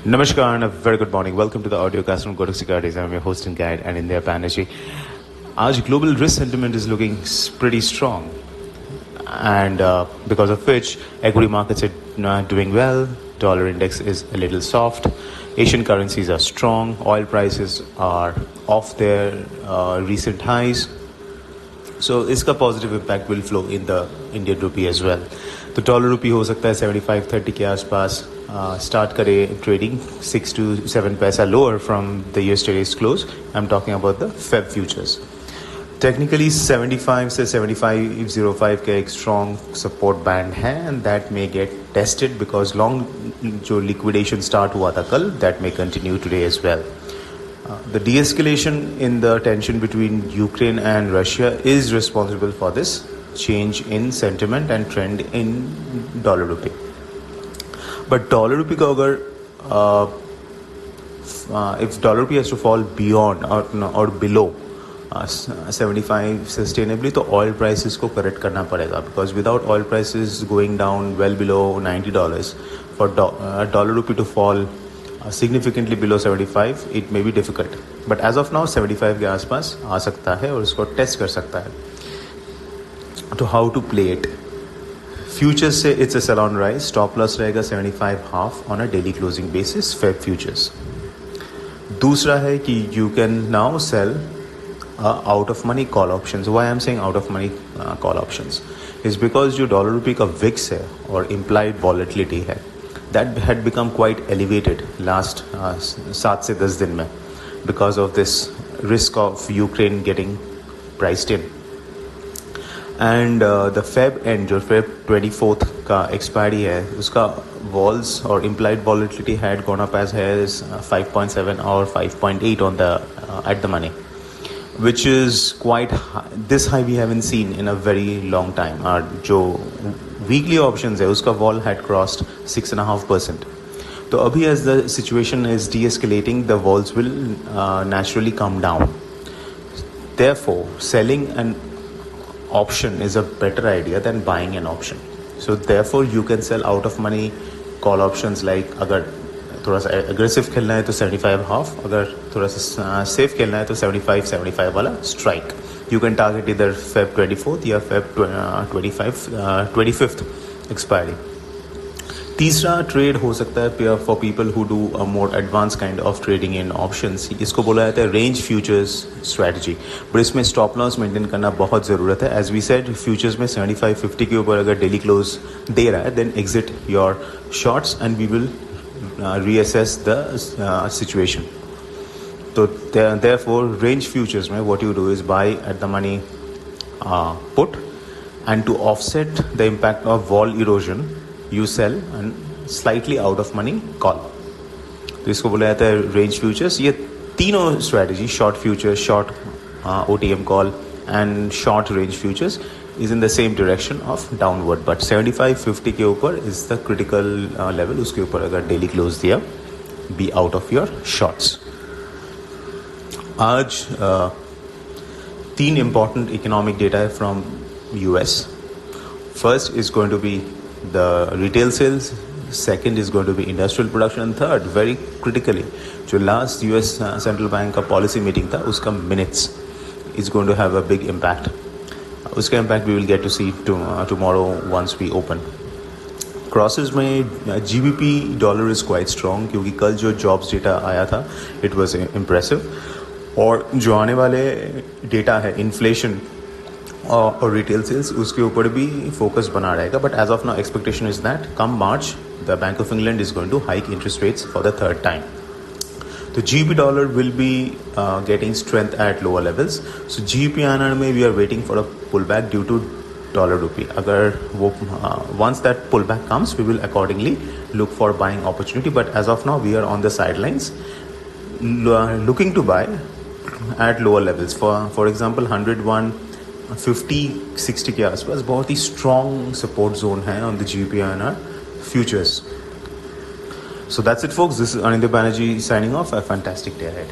Namaskar and a very good morning. Welcome to the audio cast from Kotak Securities. I'm your host and guide, Anindya Bannerjee. आज global risk sentiment is looking pretty strong, and because of which equity markets are not doing well. Dollar index is a little soft. Asian currencies are strong. Oil prices are off their recent highs. So इसका positive impact will flow in the Indian rupee as well. तो dollar रूपी हो सकता है 75-30 के आसपास start करे trading 6 to 7 paisa lower from the yesterday's close. I am talking about the Feb futures. Technically 75 से 75.05 का एक स्ट्रॉन्ग सपोर्ट बैंड है and that may get tested because long जो लिक्विडेशन स्टार्ट हुआ था कल that may continue today as well. The de-escalation in the tension between Ukraine and Russia is responsible for this change in sentiment and trend in dollar rupee. But dollar rupee का अगर if dollar rupee has to fall beyond or below 75 sustainably, तो oil prices को correct करना पड़ेगा because without oil prices going down well below $90 for dollar rupee to fall significantly below 75 it may be difficult, but as of now 75 के आसपास आ सकता है और इसको टेस्ट कर सकता है. तो how to play it? Futures से it's a sell on rise, stop loss रहेगा 75.5 on a daily closing basis Feb futures. दूसरा है कि you can now sell out of money call options. Why I'm saying out of money call options is because जो dollar रुपये का VIX है और implied volatility है that had become quite elevated last 7 से 10 दिन में because of this risk of Ukraine getting priced in. And the Feb end जो Feb 24th का expiry है उसका vols और implied volatility had gone up as high as 5.7 or 5.8 on the at the money, which is quite high. This high we haven't seen in a very long time. जो weekly options है उसका vol had crossed 6.5%. तो अभी as the situation is de-escalating the vols will naturally come down. Therefore selling an option is a better idea than buying an option. So therefore you can sell out of money call options like अगर थोड़ा सा aggressive खेलना है तो 75.5, अगर थोड़ा सा safe खेलना है तो 75 वाला strike. You can target either Feb 24th या Feb 25th expiry. तीसरा ट्रेड हो सकता है for people who do a more advanced kind of trading in options. इसको बोला जाता है रेंज फ्यूचर्स स्ट्रैटेजी, बट इसमें स्टॉप लॉस मेंटेन करना बहुत ज़रूरत है. एज वी सेड फ्यूचर्स में 75-50 के ऊपर अगर डेली क्लोज दे रहा है then exit your shorts and we will reassess the situation. So therefore range futures में what you do is buy at the money put, and to offset the impact of vol erosion you sell and slightly out of money call. तो इसको बोला जाता है range futures. ये तीनों strategy short futures, short OTM call and short range futures is in the same direction of downward, but 75-50 के ऊपर is the critical level. उसके ऊपर अगर daily close दिया be out of your shorts. आज 3 important economic data from US. First is going to be the retail sales, second is going to be industrial production, and third very critically जो last US central bank का policy meeting था उसका minutes is going to have a big impact. उसका impact we will get to see tomorrow once we open. Crosses में GBP dollar is quite strong क्योंकि कल जो jobs data आया था it was impressive. और जो आने वाले डेटा है इन्फ्लेशन और रिटेल सेल्स उसके ऊपर भी फोकस बना रहेगा. But as of now expectation is that come March the Bank of England is going to hike interest rates for the third time. तो GBP dollar will be getting strength at lower levels. So GBP INR में we are waiting for a pull back due to dollar rupee. अगर वो once that pull back comes we will accordingly look for buying opportunity. But as of now we are on the sidelines looking to buy at lower levels. For example 101.50-60 के आसपास बहुत ही strong support zone है on the GBP INR futures. So that's it folks. This is Anindya Bannerjee signing off. A fantastic day ahead.